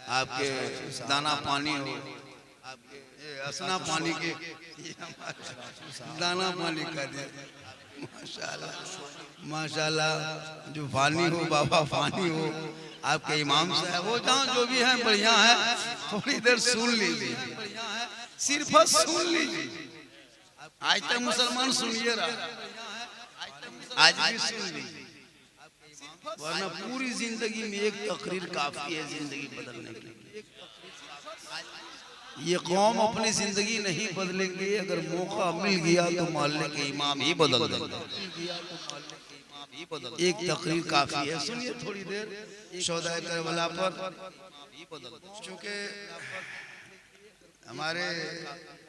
आपके दाना पानी हो, आपके असना पानी के दाना पानी का दे। माशाल्लाह माशाल्लाह, जो फानी हो बाबा फानी हो, आपके इमाम साहब वो जहाँ जो भी है बढ़िया है। थोड़ी देर सुन लीजिए, सिर्फ सुन लीजिए। आज तक मुसलमान सुनिए रहा, आज भी सुन लीजिए, वरना पूरी जिंदगी में एक तकरीर काफी है जिंदगी बदलने के लिए। ये कौम अपनी जिंदगी नहीं बदलेंगे, अगर मौका मिल गया तो मोहल्ले के इमाम ही बदल देंगे। एक तकरीर काफी है, सुनिए थोड़ी देर शोहदाए करबला पर। चूंकि हमारे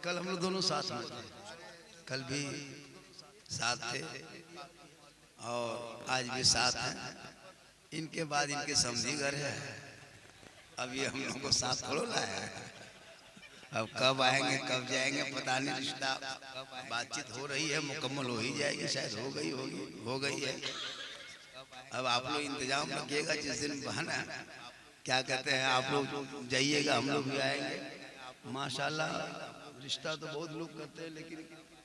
कल हम लोग दोनों साथ में थे, कल भी साथ थे और आज भी साथ हैं। इनके बाद इनके समझी घर है, अब ये हम लोगों को साथ थोड़ा लाया है। अब कब आएंगे कब जाएंगे पता नहीं, रिश्ता बातचीत हो रही है, मुकम्मल हो ही जाएगी, शायद हो गई है। अब आप लोग इंतजाम रखिएगा, जिस दिन बहाना क्या कहते हैं आप लोग जाइएगा, हम लोग भी आएंगे। माशाल्लाह रिश्ता तो बहुत लोग करते हैं, लेकिन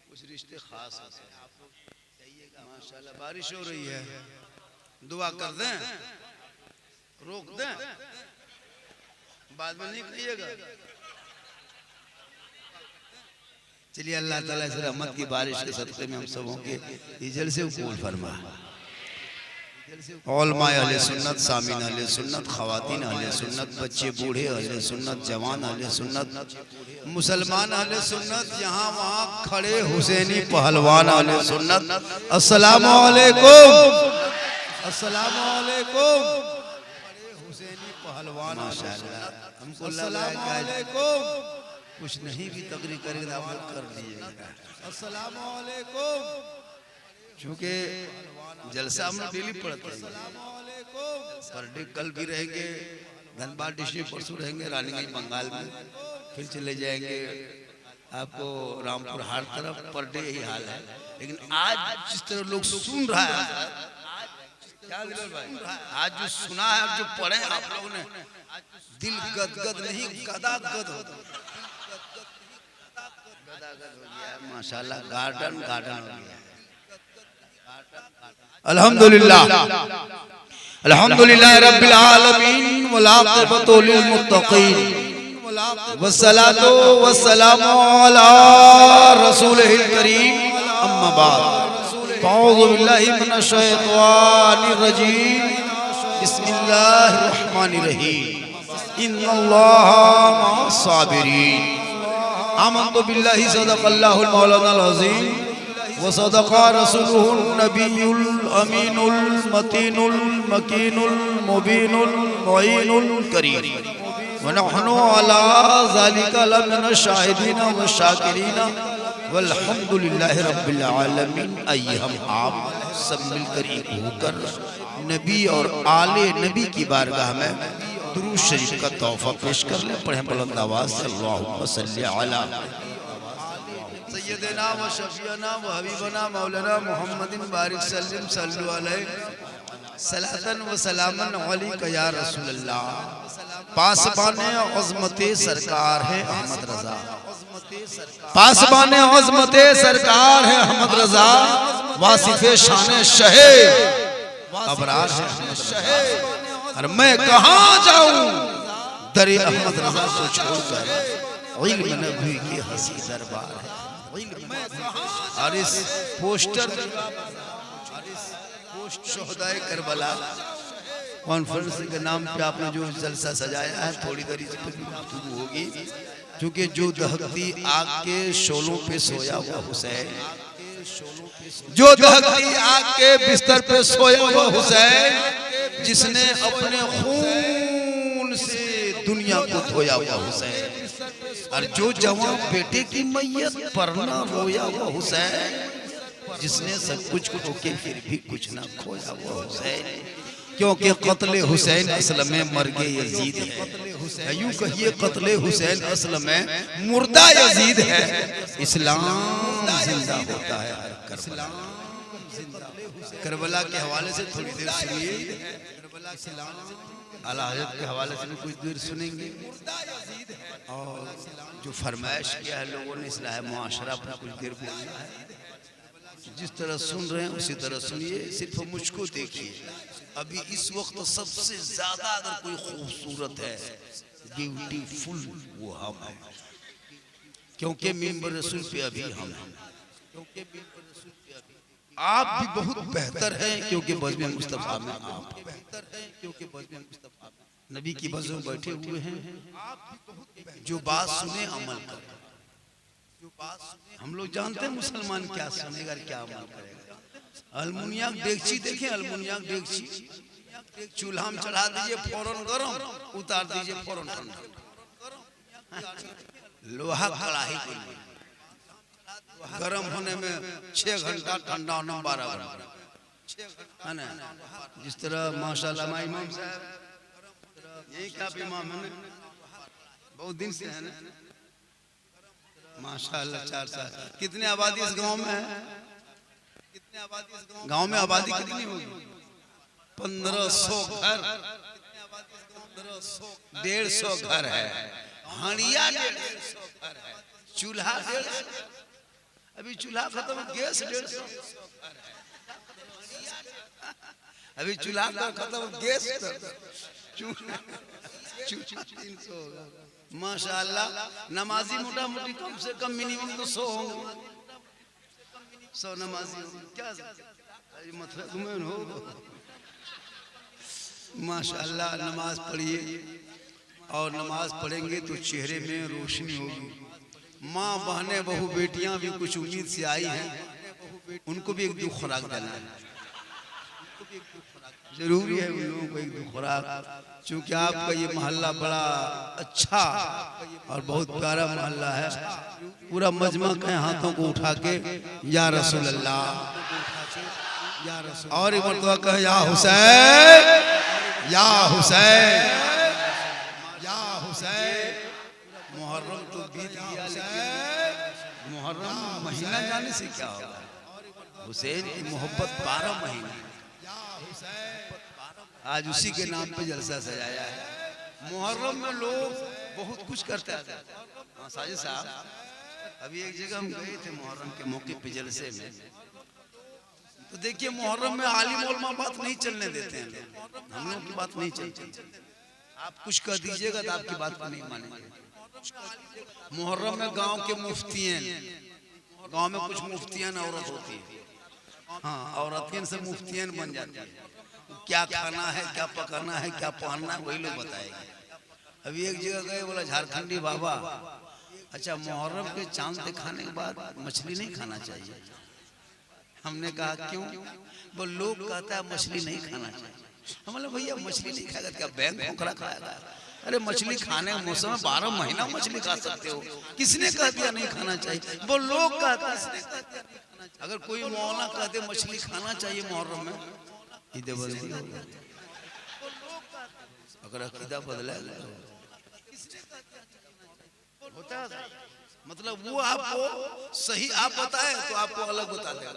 कुछ रिश्ते खास होते हैं। माशाल्लाह बारिश हो रही है, दुआ कर दें, रोक दें, बाद में नहीं कहिएगा। चलिए अल्लाह ताला से रहमत की बारिश के सदक़े में हम सबों के इजल से कबूल फरमा। उलमाए अहले सुन्नत, सामीन अहले सुन्नत, ख़वातीन अहले सुन्नत, बच्चे बूढ़े अहले सुन्नत, जवान अहले सुन्नत, मुसलमान अहले सुन्नत, यहाँ वहाँ खड़े हुसैनी पहलवान अहले सुन्नत, अस्सलामु अलैकुम, अस्सलामु अलैकुम। हुसैनी पहलवान माशाअल्लाह, हमको लगा कि कुछ नहीं भी तकरीर करेगा आप लोग कर लीजिएगा। अस्सलामु अलैकुम। चूँकि जलसा हम डेली पढ़ते हैं, पर डे कल भी रहेंगे, धनबाद डिस्ट्रिक्ट परसों रहेंगे, रानीगंज बंगाल में, फिर चले जाएंगे आपको रामपुर हाट तरफ। पर डे यही हाल है, लेकिन आज जिस तरह लोग सुन रहा है, क्या दिल भाई, आज जो सुना है और जो पढ़े आप लोगों ने, दिल गदगद नहीं गदागद हो गया माशाल्लाह। गार्डन हो गया। अल्हम्दुलिल्लाह अल्हम्दुलिल्लाह रब्बिल आलमीन वल आक़िबतु लिल मुत्तक़ीन वस्सलातु वस्सलामु अला रसूलिल करीम, अम्मा बाद। अऊज़ु बिल्लाहि मिनश शैतानिर रजीम, बिस्मिल्लाहिर रहमानिर रहीम। इन्नल्लाहा मअस साबिरीन। आमन्तु बिल्लाहि सदक़ल्लाहुल मौलानाल अज़ीम व सदक़ा रसूलुहुन नबियुल अमीनुल मतीनुल मकीनुल मुबीनुल मुईनुल करीम व नहनु अला ज़ालिका लमिनश शाहिदीन व शाकिरीन वल्हम्दुलिल्लाहि रब्बिल आलमीन। आइए हम आप सब मिलकर एक होकर नबी और आले नबी की बारगाह में दुरूद शरीफ का तोहफा पेश कर ले। पढ़ें बुलंद आवाज़ से, अल्लाहुम्मा सल्ली अला सय्यदना व शफीअना व हबीबना मौलाना मुहम्मदिन बारिक सल्लम सल्लु अलैहि सलातन व सलामन अलैका या रसूलल्लाह। पासबाने अज़मते सरकार है अहमद रज़ा, पासबाने अज़मते सरकार है अहमद रज़ा, वासिफ़े शान शहे अबरार है अहमद रज़ा। और मैं कहाँ जाऊं दरे अहमद रज़ा को छोड़कर, इल्म नबी की हंसी दरबार है। और इस पोस्टर शोहदाए करबला कॉन्फ्रेंस के नाम पे आपने जो जलसा सजाया है, थोड़ी देर इस पर गुफ्तगू होगी। क्योंकि जो दहकती आग के शोलों पे सोया हुआ हुसैन, जो दहकती आग के बिस्तर पे सोया हुआ हुसैन, जिसने अपने खून से दुनिया को धोया हुआ हुसैन, और जो जवान बेटे की मैयत पर ना रोया हुआ हुसैन, जिसने सब कुछ खोके फिर भी कुछ ना खोया हुआ हुसैन। क्योंकि कत्ले हुसैन असल में मर्गे यजीद है, यूं कहिए कत्ले हुसैन असल में मुर्दा यजीद है। इस्लाम जिंदा होता है करबला के हवाले से थोड़ी देर सुनिए। आला हज़रत के हवाले से भी कुछ देर सुनेंगे और जो फरमाइश किया है लोगों ने इस्लाह मुआशरा पर कुछ देर बोलना है। जिस तरह सुन रहे हैं उसी तरह सुनिए, सिर्फ मुझको देखिए। अभी इस वक्त सबसे ज्यादा अगर कोई खूबसूरत है, ब्यूटीफुल, वो हम हैं, क्योंकि मिंबर रसूल पे अभी हम हैं। आप भी बहुत बेहतर हैं क्योंकि बज़्म मुस्तफ़ा में आप बेहतर हैं, क्योंकि बज़्म मुस्तफ़ा में नबी की बज़्म में बैठे हुए हैं। जो बात सुने अमल करें। हम लोग जानते हैं मुसलमान क्या सुनेगा क्या अमल करेगा। अल्मुनियम डेगची देखें, अल्मुनियम डेगची चूल्हा में चढ़ा दीजिए फौरन गरम, उतार दीजिए फौरन ठंडा। लोहा कड़ाही के लिए गरम होने में 6 घंटा, ठंडा होने में 12 घंटा, है ना। जिस तरह माशाल्लाह इमाम साहब यही क्या इमाम है, बहुत दिन से है ना माशाल्लाह। 4 साल। कितने आबादी इस गांव में है? कितने आबादी इस गांव में? आबादी कितनी होगी? 1500 घर। 150 घर है। हांडिया 150 घर है। चूल्हा 150। अभी चूल्हा खत्म, गैस 150। अभी चूल्हा खत्म, गैस 300। माशाल्लाह नमाजी मोटा मोटी कम से कम मिनिमम तो 100 होंगे। 100 नमाजी क्या मतलब हो। माशाल्लाह नमाज पढ़िए और नमाज पढ़ेंगे तो चेहरे में रोशनी होगी। माँ बहनें बहू बेटियां भी कुछ उम्मीद से आई हैं, उनको भी एक दो खुराक देना है। जरूरी है उन लोगों को एक दो खुराक, क्योंकि आपका ये मोहल्ला बड़ा अच्छा और बहुत प्यारा मोहल्ला है। पूरा मजमा कहे हाथों को उठा के या रसूल अल्लाह, और एक मरतबा कहे या हुसैन, या हुसैन, या हुसैन। मुहर्रम तो बीत गया, लेकिन मुहर्रम महीना जाने से क्या होगा। हुसैन की मोहब्बत 12 महीने। आज उसी के नाम पे जलसा सजाया है। मुहर्रम में लोग बहुत कुछ करते हैं। साजिद साहब अभी एक जगह हम गए थे मुहर्रम के मौके पे जलसे में, तो देखिए मुहर्रम में आलिम उलमा बात नहीं चलने देते हैं। हम लोग की बात नहीं चलती। आप कुछ कर दीजिएगा तो आपकी बात को नहीं मानेंगे। मुहर्रम में गांव के मुफ्तियन, गांव में कुछ मुफ्तियन औरत होती है, हाँ औरतियन से मुफ्तियन बन जाती है। क्या खाना है, क्या पकाना है, क्या पहनना है, वही लोग बताएंगे। अभी एक जगह गए, बोला झारखंडी बाबा, अच्छा मुहर्रम के चांद दिखाने के बाद मछली नहीं खाना चाहिए। हमने कहा क्यों? वो लोग कहता है मछली नहीं खाना चाहिए। हम बोले भैया मछली नहीं खाएगा क्या बैंक खोखरा खाएगा? अरे मछली खाने का मौसम है, 12 महीना मछली खा सकते हो। किसने कह दिया नहीं खाना चाहिए? वो लोग कहते हैं। अगर कोई मौलाना कहते मछली खाना चाहिए मुहर्रम में, ईदे बदली होगी। अगर अकीदा बदला होता है, मतलब वो आपको सही आप बताए तो आपको अलग बता देगा।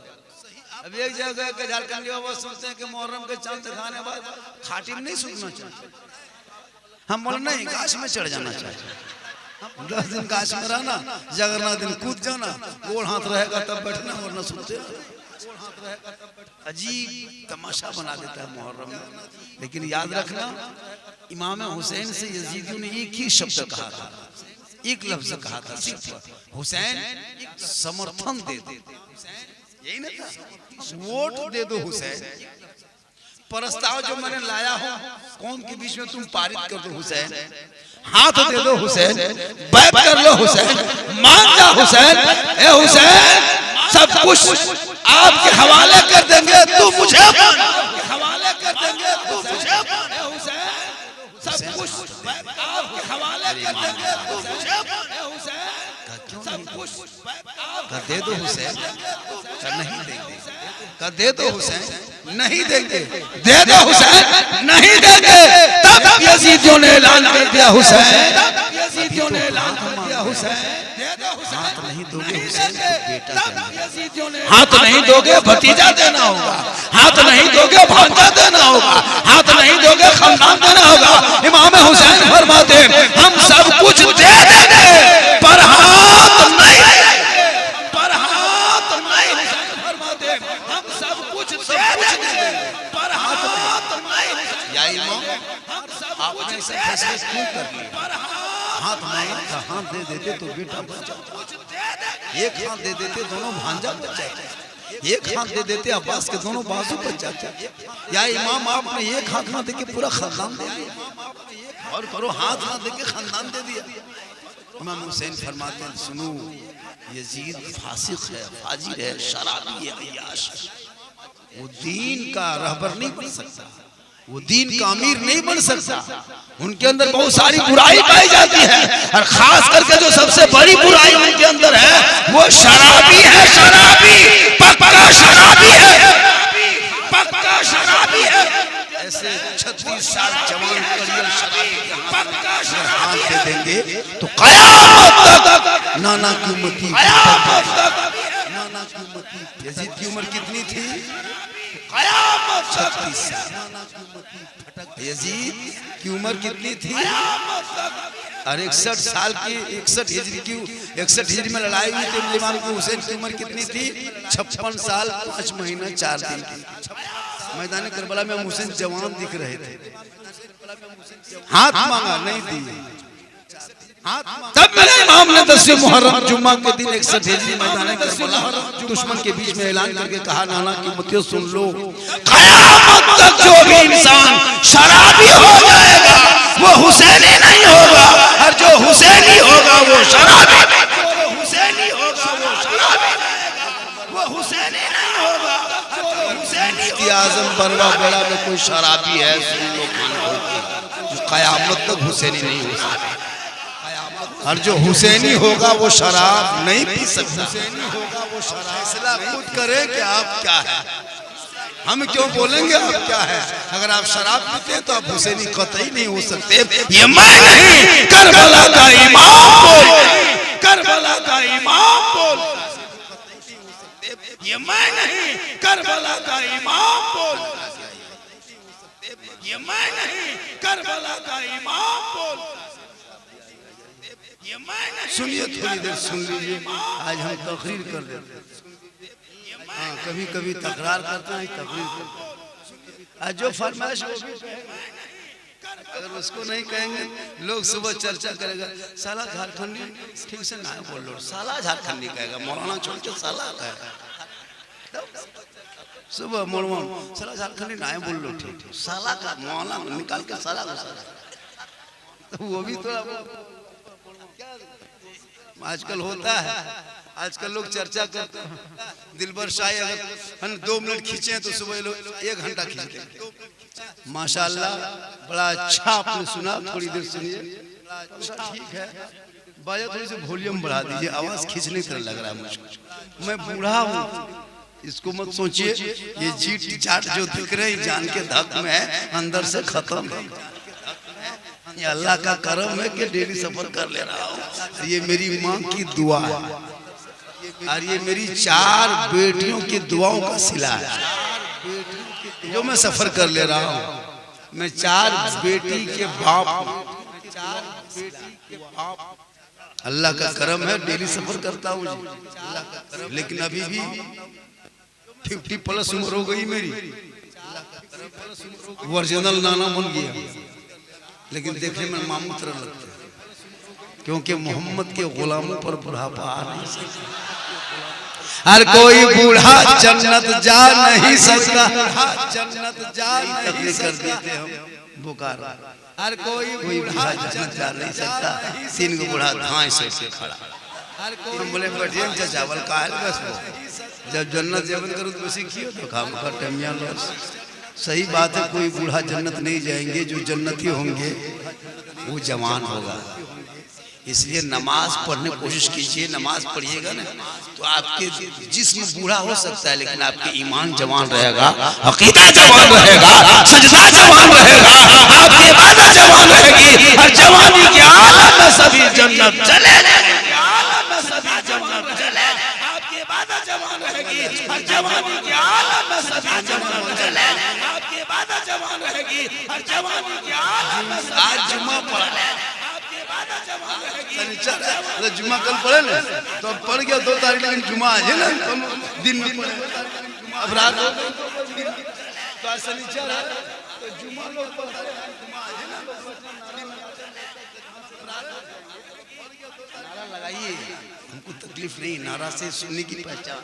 अभी एक जगह के झारखंडी बाबा सोचते हैं कि मुहर्रम के चांद दिखाने बाद खाटी में नहीं सूखना चाहिए। हम बोले नहीं, गाछ में चढ़ जाना चाहिए। 10 दिन गाछ में रहना, जगरना दिन कूद जाना, गोड़ हाथ रहेगा तब बैठना, वरना सुनते। अजीब तमाशा बना देता है मुहर्रम में। लेकिन याद रखना, इमाम हुसैन से यजीदियों ने एक ही शब्द कहा था, एक लफ्ज कहा था, सिर्फ हुसैन समर्थन दे दो। यही ना था, वोट दे दो हुसैन। प्रस्ताव जो मैंने लाया हूँ कौम के बीच में तुम पारित कर दो हुसैन, हाथ दे दो हुसैन, बैठ कर लो हुसैन, मान जा हुसैन। ए हुसैन सब कुछ आपके हवाले कर देंगे, तू मुझे हवाले कर देंगे, तू मुझे हुसैन। सब कुछ आपके हवाले कर देंगे, तू मुझे हुसैन। सब कुछ दे दो हुसैन। नहीं देंगे, दे दो हुसैन। नहीं देंगे, दे दो हुसैन। नहीं देंगे, तब यजीदियों ने ऐलान कर दिया हुसैन, यजीदियों ने ऐलान कर दिया हुसैन। दे दो हुसैन। नहीं दोगे हुसैन तो बेटा देना, हाथ नहीं दोगे भतीजा देना होगा, हाथ नहीं दोगे भांजा देना होगा, हाथ नहीं दोगे खानदान देना होगा। इमाम हुसैन फरमाते हम सब कुछ दे देंगे पर हाथ नहीं, पर हाथ नहीं। फरमाते हम सब कुछ दे देंगे पर हाथ नहीं। या इमाम आपने सब फैसले क्यों कर लिए? हाथ मांगा था, हाथ दे देते तो बेटा बच जाता, एक हाथ दे देते दोनों भांजा बच जाते, एक हाथ दे देते अब्बास के दोनों बाजू बच जाते। या इमाम आपने एक हाथ ना देके पूरा खानदान दे दिया, और करो हाथ ना देके खानदान दे दिया। इमाम हुसैन फरमाते हैं सुनो, यजीद फासिक है, फाजिर है, शराबी है, अय्याश है, वो दीन का रहबर नहीं बन सकता, वो दीन का अमीर नहीं बन सकता। उनके अंदर बहुत सारी बुराई पाई जाती है, और खास करके जो सबसे बड़ी बुराई उनके अंदर है वो शराबी है, शराबी, पक्का शराबी है, पक्का शराबी है। ऐसे 36 साल जवान करियर शराबी के हाथ दे देंगे तो कयामत तक नाना की उम्मती, नाना की उम्मती। यजीद की उम्र कितनी थी? 36 साल। यजीद की उम्र कितनी थी? और 61 साल की, 61 हिजरी की, 61 हिजरी में लड़ाई हुई थी। इमाम हुसैन की उम्र कितनी थी? 56 साल 5 महीना 4 दिन की। मैदान करबला में हुसैन जवान दिख रहे थे, हाथ मांगा नहीं दी। तब मेरे इमाम ने 10 मुहर्रम जुम्मा के दिन 61 हिजरी मैदान करबला दुश्मन के बीच में ऐलान करके कहा, नाना की उम्मतियों सुन लो, क़यामत तक जो भी इंसान शराबी हो जाएगा वो हुसैनी नहीं होगा, और जो हुसैनी होगा वो शराबी, जो हुसैनी होगा वो शराबी, वो हुसैनी नहीं होगा, जो हुसैनी की आज़म बरवा बेड़ा में कोई शराबी है सुन लो, जो क़यामत तक हुसैनी नहीं हो सकता, और जो हुसैनी होगा वो शराब नहीं पी सकता। फैसला खुद करें कि आप क्या है, हम क्यों बोलेंगे आप क्या है। अगर आप शराब पीते हैं तो आप हुसैनी कतई नहीं हो सकते। ये मैं नहीं, करबला का इमाम बोल, करबला का इमाम बोल, ये मैं नहीं, करबला का इमाम बोल, ये मैं नहीं, करबला का इमाम बोल। सुनिए, थोड़ी देर सुन लीजिए, आज हम तकरीर कर देते हैं। हाँ, कभी कभी तकरार करते हैं, तकरीर करते हैं। आज जो फरमाइश वो भी अगर उसको नहीं कहेंगे लोग सुबह चर्चा करेगा, साला झारखंडी ठीक से ना बोल लो, साला झारखंडी कहेगा, मौलाना छोड़ के साला कहेगा। सुबह मोड़वा साला झारखंडी ना बोल लो, ठीक साला का मौलाना निकाल के साला तो वो भी थोड़ा आजकल होता है। आजकल लोग चर्चा करते हैं, दिलबर शाही अगर 2 मिनट खींचे तो सुबह लोग 1 घंटा खींचते हैं। माशाल्लाह बड़ा अच्छा आपने सुना, थोड़ी देर सुनिए, ठीक है। बाजा थोड़ी सी वॉल्यूम बढ़ा दीजिए, आवाज खींचने की तरह लग रहा है मुझको। मैं बूढ़ा हूँ, इसको मत सोचिए, ये जीट जाट जो दिख रहे हैं जान के धक में है, अंदर से खत्म है। ये अल्लाह का करम है कि डेली सफर कर ले रहा हूँ। ये मेरी माँ की दुआ है, और ये मेरी 4 बेटियों की दुआओं का सिला है जो मैं सफर कर ले रहा हूँ। मैं 4 बेटी के बाप, अल्लाह का करम है, डेली सफर करता हूँ। लेकिन अभी भी 50+ उम्र हो गई मेरी, ओरिजिनल नाना बन गया, लेकिन देखने में मामू तरह लगता है, क्योंकि मोहम्मद के गुलामों पर बुढ़ापा आ नहीं सकता। हर कोई बूढ़ा जन्नत जा नहीं सकता, जन्नत जा नहीं कर देते हम बुकार। हर कोई बूढ़ा जन्नत जा नहीं सकता, 3 गो बूढ़ा धाए से खड़ा। हम बोले बैठिए चावल का है बस, वो जब जन्नत जेवन करूँ तो सीखिए तो खाम का टमिया लॉस। सही बात है, कोई बूढ़ा जन्नत नहीं जाएंगे, जो जन्नती होंगे वो जवान होगा। इसलिए नमाज पढ़ने की कोशिश कीजिए, नमाज पढ़िएगा ना तो आपके जिस्म बूढ़ा हो सकता है, लेकिन आपके ईमान जवान रहेगा, अकीदा जवान रहेगा, सजदा जवान रहेगा, आपकी इबादत जवान रहेगी, और जवानी के आलम में सभी जन्नत चले जाएंगे, आलम में सभी जन्नत जवानी की आला में सदा जवान चले, आपकी इबादत जवान रहेगी, हर जवानी की आला में आज जुम्मा पड़ा आपकी इबादत जवान रहेगी। शनिचर है, तो जुम्मा कल पढ़े ना, तो अब पढ़ गया 2 तारीख, लेकिन जुम्मा आज है ना, दिन में पढ़े। अब रात हो गई तो आज शनिचर है, तो जुम्मा लोग पढ़ रहे हैं, जुम्मा आज है ना, नारा लगाइए, हमको तकलीफ नहीं, नारा से सुनने की पहचान।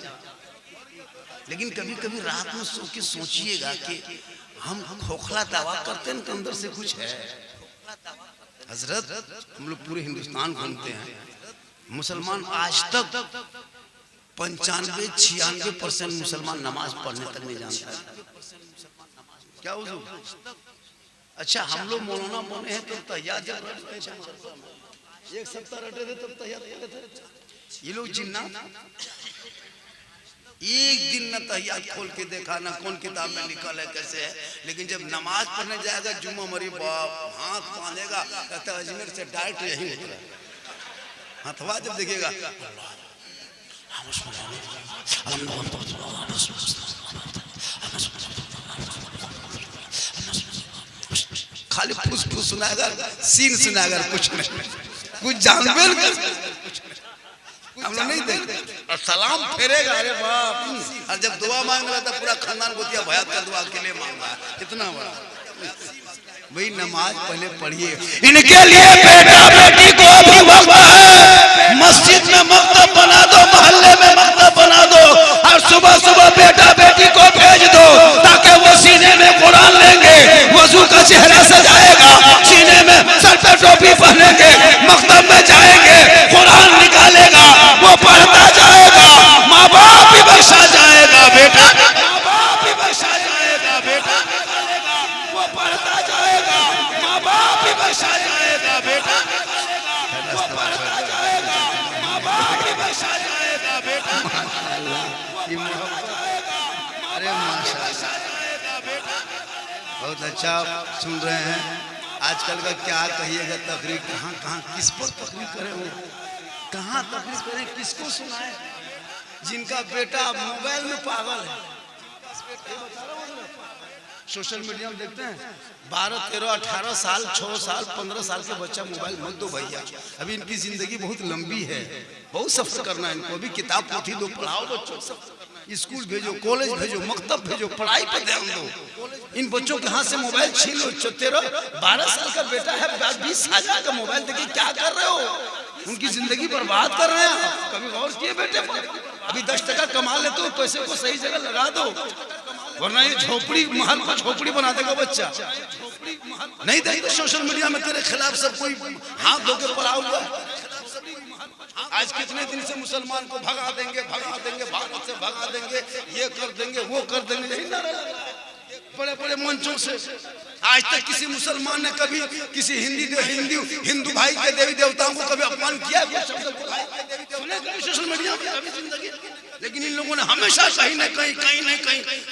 लेकिन कभी कभी रात में सो के सोचिएगा कि हम खोखला दावा करते हैं कि अंदर से कुछ है। हजरत हम लोग पूरे हिंदुस्तान घूमते हैं, मुसलमान आज तक 95-96% मुसलमान नमाज पढ़ने तक नहीं जानता है। क्या हुजूर? अच्छा, हम लोग मौलाना बने हैं तो तैयार जब एक सप्ताह रटे थे तब तैयार थे। ये लोग जिन्ना एक दिन न तहियात खोल के देखा, ना कौन किताब में लिखा है कैसे है, लेकिन जब नमाज पढ़ने जाएगा जुम्मा मरी बाप हाथ बांधेगा, कहता अजमेर से डायरेक्ट यही होता है। हथवा जब देखिएगा खाली फुस फुस सुनाएगा, सीन सुनाएगा, कुछ नहीं, कुछ जानबे हम लोग नहीं देखते। और सलाम फेरेगा, अरे बाप। और जब दुआ मांग रहा था पूरा खानदान गोतिया भयात का दुआ के लिए मांग रहा है, कितना बड़ा। भाई नमाज पहले पढ़िए, इनके लिए बेटा बेटी को भी वक्त है, मस्जिद में मकतब बना दो, मोहल्ले में मकतब बना दो, और सुबह सुबह बेटा बेटी को भेज दो, ताकि वो सीने में कुरान लेंगे, वजू का चेहरा सजाएगा, सीने में सर पे टोपी पहनेंगे, मकतब में जाएंगे, कुरान निकालेगा, वो पढ़ता जाएगा, माँ बाप भी बख्शा जाएगा, बेटा माँ बाप भी बख्शा जाएगा, बेटा वो पढ़ता जाएगा, माँ बाप भी बख्शा जाएगा, बेटा वो पढ़ता जाएगा, माँ बाप भी बख्शा जाएगा, बेटा अरे माशाल्लाह, बहुत अच्छा सुन रहे हैं। आजकल का क्या कहिएगा, तकरीर कहाँ कहाँ किस पर तकरीर करें, वो कहाँ तकलीफ करें, किसको सुनाए? जिनका बेटा मोबाइल में पागल है, सोशल मीडिया में देखते हैं 12, 13, 18 साल, 6 साल, 15 साल के बच्चा मोबाइल मत दो भैया, अभी इनकी जिंदगी बहुत लंबी है, बहुत सफर करना है इनको। अभी किताब पोथी दो, पढ़ाओ बच्चों, स्कूल भेजो, कॉलेज भेजो, मकतब भेजो, पढ़ाई पर ध्यान दो। इन बच्चों के हाथ से मोबाइल छीन लो। 13, 12 साल का बेटा है, 20 हजार का मोबाइल देखिए, क्या कर रहे हो? उनकी जिंदगी बर्बाद कर रहे हैं। कभी गौर किए बेटे पर? अभी 10 टका कमा लेते हो, पैसे को सही जगह लगा दो, वरना ये झोपड़ी महल को झोपड़ी बना देगा बच्चा। नहीं देखते सोशल मीडिया में तेरे खिलाफ सब कोई हाथ धो के पड़ा हुआ। आज कितने दिन से मुसलमान को भगा देंगे, भारत से भगा देंगे, ये कर देंगे, वो कर देंगे, यही नारा बड़े बड़े मंचों से। आज तक किसी मुसलमान ने कभी किसी हिंदू भाई के देवी देवताओं को कभी अपमान किया? सोशल मीडिया में कभी जिंदगी, लेकिन इन लोगों ने हमेशा कहीं न कहीं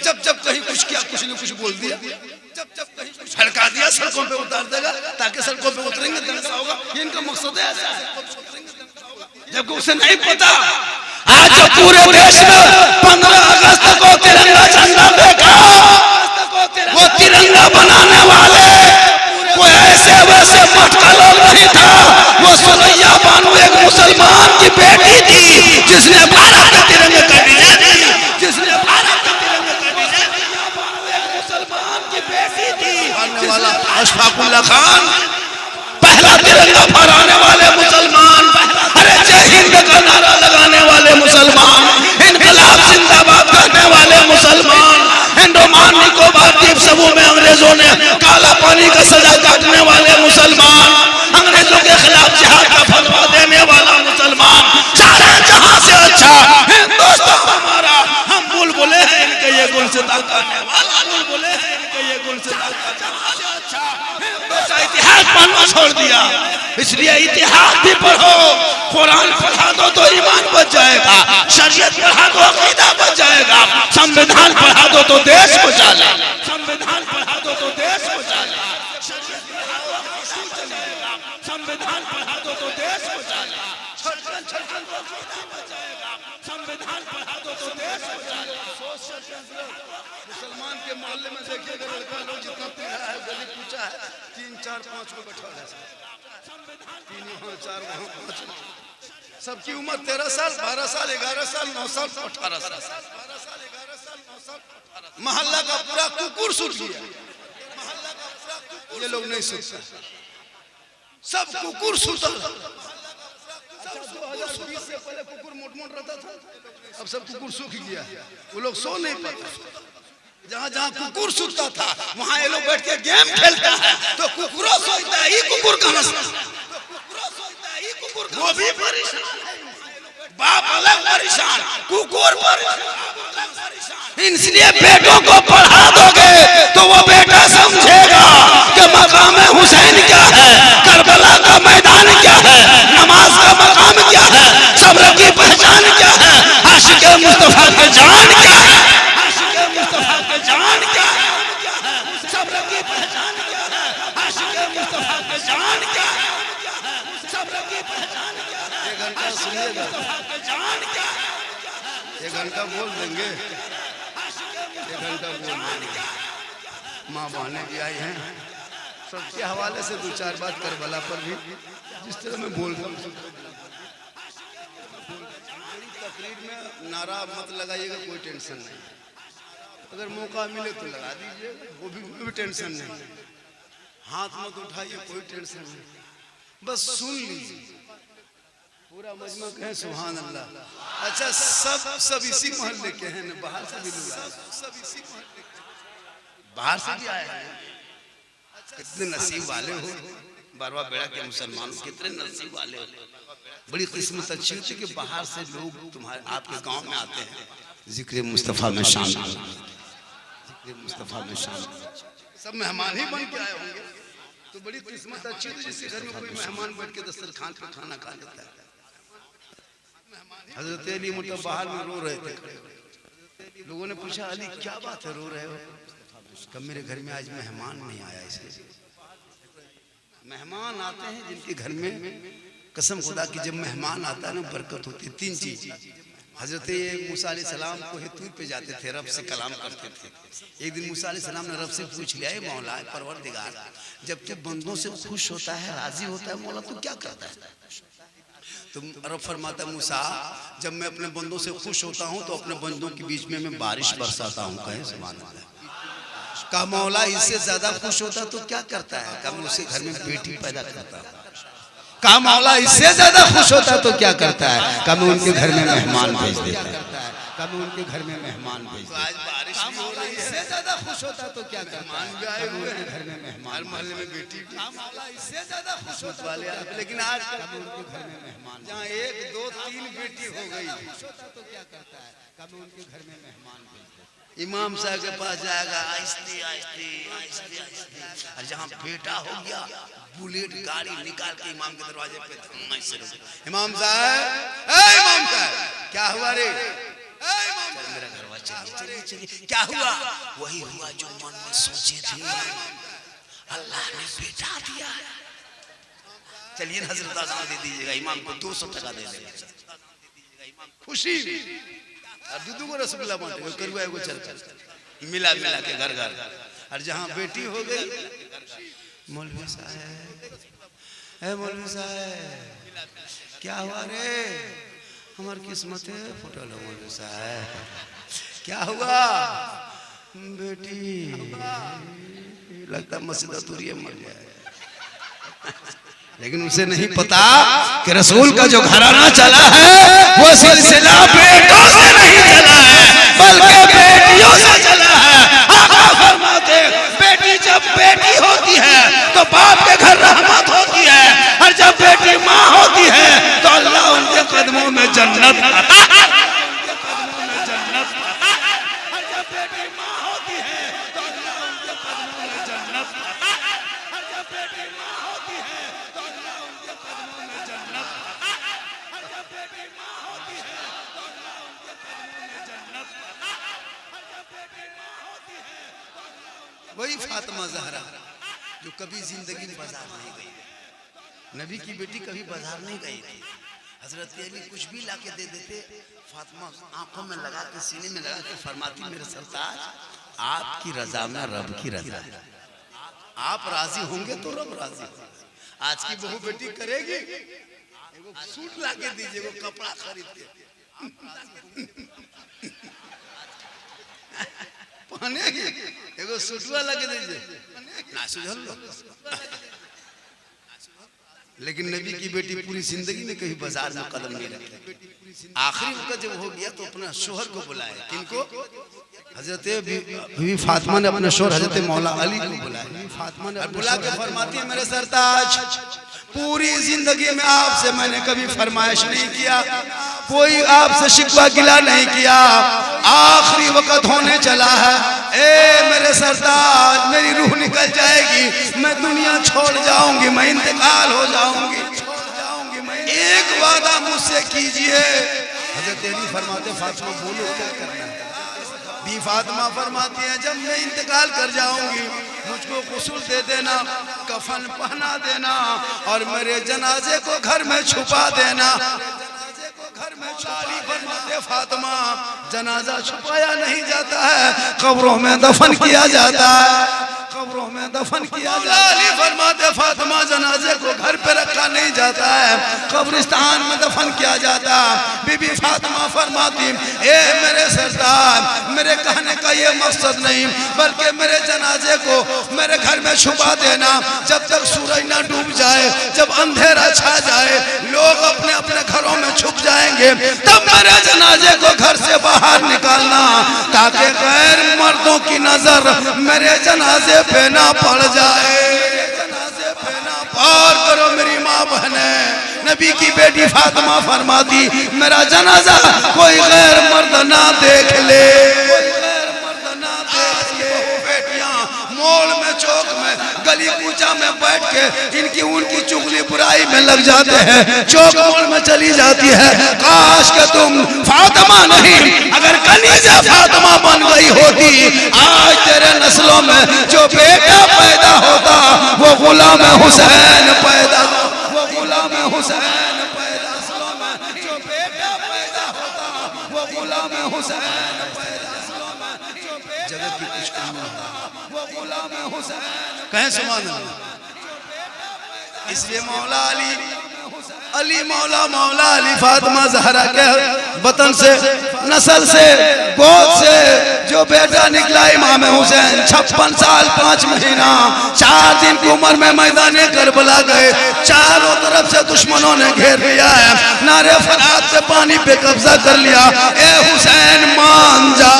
जब कहीं कुछ किया, कुछ न कुछ बोल दिया, जब कहीं कुछ हड़का दिया, सड़कों पे उतार देगा, ताकि सड़कों पे उतरेंगे दंगा होगा। ये इनका मकसद है ऐसा, जबकि उसे नहीं पता। आज जो पूरे देश में 15 अगस्त को तिरंगा झंडा देखा, वो तिरंगा बनाने वाले कोई ऐसे वैसे मटका लोग नहीं था, वो सुरैया बानो एक मुसलमान की बेटी थी, जिसने भारत के तिरंगे का डिजाइन दी, जिसने भारत के तिरंगे का डिजाइन दिया। एक मुसलमान की बेटी थी, बनने वाला अशफाकुल्लाह खान, पहला तिरंगा फहराने वाले मुसलमान, अरे जय हिंद का नारा लगाने वाले मुसलमान, इनकलाब जिंदाबाद करने वाले मुसलमान, अंडमान निकोबार द्वीप समूह में अंग्रेजों ने काला पानी का सजा काटने वाले मुसलमान, अंग्रेजों के खिलाफ जिहाद का फतवा देने वाला मुसलमान, सारे जहां से अच्छा हिंदुस्तान हमारा। हम बुलबुले हैं इनके ये गुल से ताकने वाला, बुलबुले हैं इनके ये गुल से ताकने वाला। अच्छा हिंदुस्तान इतिहास पढ़ना छोड़ दिया, इसलिए इतिहास भी पढ़ो। कुरान पढ़ा दो तो ईमान बच जाएगा, शरीयत पढ़ा दो अकीदा बच जाएगा, संविधान पढ़ा दो तो देश बचा ले, संविधान पढ़ा दो तो देश बचा ले, संविधान पढ़ा दो तो देश बचा ले, संविधान संविधान पढ़ा दो तो देश मुसलमान के मोहल्ले में देखिए अगर लड़का लोग जितना पीढ़ा है गली पूछा है 3 4 5 को बैठा है 3 वहाँ 4 वहाँ 5 सबकी उम्र 13 साल 12 साल 11 साल 9 साल 18 साल मोहल्ला का पूरा कुकुर सूट गया। ये लोग नहीं सूटता सब कुकुर सूता। 2020 से पहले कुकुर मोट मोट रहता था अब सब कुकुर सूख गया वो लोग सो नहीं पाते। जहाँ जहाँ कुकुर सूता था वहाँ ये लोग बैठ के गेम खेलता है तो कुकुरो सोचता है ये कुकुर कहाँ से वो भी परेशान बाप अलग परेशान कुकुर परेशान। इसलिए बेटों को पढ़ा दोगे तो वो बेटा समझेगा कि मकाम हुसैन क्या है, करबला का मैदान क्या है, नमाज का मकाम क्या है, सब्र की पहचान क्या है, आशिक मुस्तफा के जान क्या है, आशिक मुस्तफा के जान क्या है, सब्र की पहचान क्या है, आशिक मुस्तफा के जान क्या है, सब्र की पहचान क्या है। एक घंटा सुनिएगा जान क्या है, एक घंटा बोल देंगे, एक घंटा बोल देंगे। माँ बहने भी आई हैं सबके हवाले से 2-4 बात करबला पर भी जिस तरह मैं बोल रहा हूँ तकरीर में नारा मत लगाइएगा कोई टेंशन नहीं। अगर मौका मिले तो लगा दीजिए वो भी टेंशन नहीं। हाथ मत उठाइए कोई टेंशन नहीं बस सुन लीजिए पूरा मजमा कहें सुभान अल्लाह। अच्छा सब इसी मोहल्ले के हैं ना बाहर से भी लोग सब इसी मोहल्ले बाहर से भी आए हैं। कितने नसीब वाले हो बारवा बेड़ा के मुसलमान कितने नसीब वाले हो। बड़ी किस्मत अच्छी होती कि बाहर से लोग तुम्हारे आपके गांव में आते हैं जिक्र मुस्तफ़ा में शामिल जिक्र मुस्तफ़ा में शामिल सब मेहमान ही बन के आए होंगे तो बड़ी किस्मत अच्छी होती जिसके घर में कोई मेहमान बैठ के दस्तरखान पे खाना खा लेता है। हजरत अली मतलब बाहर में रो रहे थे लोगों ने पूछा अली क्या बात है रो रहे हो। कब मेरे घर में आज मेहमान नहीं आया इसलिए। मेहमान आते हैं जिनके घर में कसम खुदा की जब मेहमान आता है ना बरकत होती है। 3 चीज हजरत मूसा अलैहिस्सलाम को तूर पे जाते थे रब से कलाम करते थे। एक दिन मूसा अलैहिस्सलाम ने रब से पूछ लिया है मौला परवरदिगार जब तू बंदों से खुश होता है राजी होता है मौला तू क्या करता है। तो रब फरमाता मूसा जब मैं अपने बंदों से खुश होता हूँ तो अपने बंदों के बीच में मैं बारिश बरसाता हूँ। कहे सुभान अल्लाह। का मौला इससे ज्यादा खुश होता तो क्या करता है। का मैं उसके घर में बेटी पैदा करता हूँ। का मौला इससे ज्यादा खुश होता तो क्या करता है। का मैं उनके घर में मेहमान भेज देता है। का मैं उनके घर में मेहमान भेज देता। आज बारिश भी हो रही है इससे ज्यादा खुश होता तो क्या मेहमान भी आए हुए हैं घर में मेहमान मोहल्ले में बेटी का मौला इससे ज्यादा खुश होता वाले लेकिन आज उनके घर में मेहमान जहाँ 1 2 3 बेटी हो गई खुश होता तो क्या करता है। का मैं उनके घर में मेहमान भेज देता। इमाम साहब के पास जाएगा आहिस्ते आहिस्ते आहिस्ते आहिस्ते और जहाँ बेटा हो गया बुलेट गाड़ी निकाल के इमाम के दरवाजे पे इमाम साहब क्या हुआ रे मेरा घरवा चलिए चलिए क्या हुआ। वही हुआ जो मन में सोचे थे अल्लाह ने बेटा दिया। चलिए हजरत आज़ान दे दीजिएगा इमाम को 200 टका दे देगा खुशी और दूध को रसगुल्ला बांटे करुआ को चल मिला मिला के घर घर। और जहाँ बेटी हो गई मौलवी साहब मौलवी साहब क्या हुआ रे हमारी किस्मत है फोटो लो मौलवी साहब क्या हुआ बेटी लगता मस्जिद तुरिया मर जाए। लेकिन उसे नहीं पता कि रसूल का जो घराना चला है वो सिलसिला बेटों से नहीं चला है बल्कि बेटियों से चला है। आका फरमाते बेटी जब बेटी होती है तो बाप के घर रहमत होती है और जब बेटी माँ होती है तो अल्लाह उनके कदमों में जन्नत वही फातिमा ज़हरा जो कभी जिंदगी में बाजार नहीं गई। नबी की बेटी कभी बाजार नहीं गई थी हजरत अली कुछ भी लाके दे देते, फातिमा आंखों में लगा के सीने में लगा के फरमाती मेरे सरताज आपकी रजा में रब की रजा है, आप राजी होंगे तो रब राजी होगा। आज की बहू बेटी करेगी एगो सूट लाके दीजिए, वो कपड़ा खरीद के पहनेगी, एगो सूटवा लाके दीजिए ना सुझल। लेकिन नबी की बेटी पूरी जिंदगी में कहीं बाजार में कदम नहीं रखी। आखिरी वक्त जब हो गया तो अपना शोहर को बुलाया, किनको? हजरत बीवी फातिमा ने अपने शोहर हजरत मौला अली को बुलाया। फातिमा ने बुला के फरमाती है मेरे सरताज पूरी जिंदगी में आपसे मैंने कभी फरमाइश नहीं किया, कोई आपसे शिकवा गिला नहीं किया, आखिरी वक्त होने चला है, ए मेरे सरताज मेरी रूह निकल जाएगी, मैं दुनिया छोड़ जाऊंगी, मैं इंतकाल हो जाऊंगी, एक वादा मुझसे कीजिए। हजरत अली फरमाते फातिमा बोलो क्या करना है? बी फातिमा फरमाती है जब मैं इंतकाल कर जाऊंगी मुझको गुस्ल दे देना, कफन पहना देना और मेरे जनाजे को घर में छुपा देना। घर में छुपा फरमाते फातिमा जनाजा छुपाया नहीं जाता है, कब्रों में दफन किया जाता है, कब्रों में दफन किया जाता है। अली फरमाते फातिमा जनाजे को घर पे रखा नहीं जाता है, कब्रिस्तान में दफन किया जाता है। बीबी फातिमा फरमाती ए मेरे सरदार मेरे कहने का ये मकसद नहीं बल्कि मेरे जनाजे को मेरे घर में छुपा देना, जब तक सूरज ना डूब जाए, जब अंधेरा छा जाए, लोग अपने अपने घरों में छुप जाएंगे, तब मेरे जनाजे को घर से बाहर निकालना ताकि गैर मर्दों की नजर मेरे जनाजे पे ना पड़ जाए। और करो मेरी माँ बहने, नबी की बेटी फातिमा फरमाती मेरा जनाजा कोई गैर मर्द ना देख ले। मोड़ में चौक में गली कूचा में बैठ के इनकी उनकी चुगली बुराई में लग जाते हैं, चौक मोड़ में चली जाती है। काश के तुम फातिमा नहीं अगर कनीज़ा फातिमा बन गई होती, आज तेरे नस्लों में जो बेटा पैदा होता वो गुलाम हुसैन पैदा, वो गुलाम हुसैन पैदा, जो बेटा पैदा होता वो गुलाम हुसैन पैदा। जगत की कुछ कमी वो गुलाम हुसैन कहें सुभान अल्लाह। इसलिए मौला अली अली मौला मौला अली फातिमा ज़हरा के वतन से नस्ल से गोद से जो बेटा निकला इमाम हुसैन 56 साल 5 महीना 4 दिन की उम्र में मैदाने करबला गए, चारों तरफ से दुश्मनों ने घेर लिया है, नारे फरात से पानी पे कब्जा कर लिया। ए हुसैन मान जा,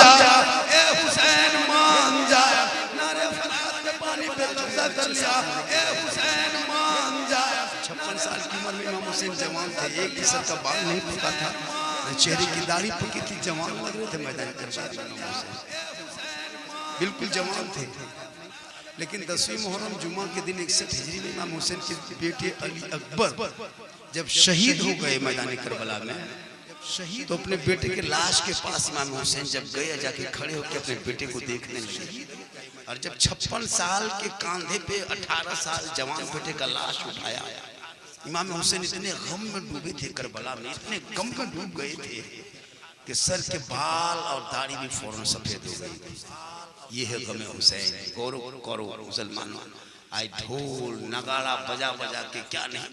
जवान थे, एक ही सर का बाल नहीं पका था, चेहरे की दाढ़ी पकी थी, जवान लग रहे थे मैदान करबला में, बिल्कुल जवान थे। लेकिन 10वीं मुहर्रम जुमा के दिन 61 हिजरी में इमाम हुसैन के बेटे अली अकबर जब शहीद हो गए मैदान करबला में, तो अपने बेटे के लाश के पास इमाम हुसैन जब गए जाके खड़े होकर अपने बेटे को देखने लगे, और जब 56 साल के कांधे पे 18 साल जवान बेटे का लाश उठाया, इमाम हुसैन इतने गम में डूबे थे करबला में, इतने गम में डूब गए थे कि सर के बाल और दाढ़ी भी फौरन सफेद हो गई। ये है गम हुसैन। गौरव करो मुसलमानों, आज ढोल नगाड़ा बजा बजा के क्या नहीं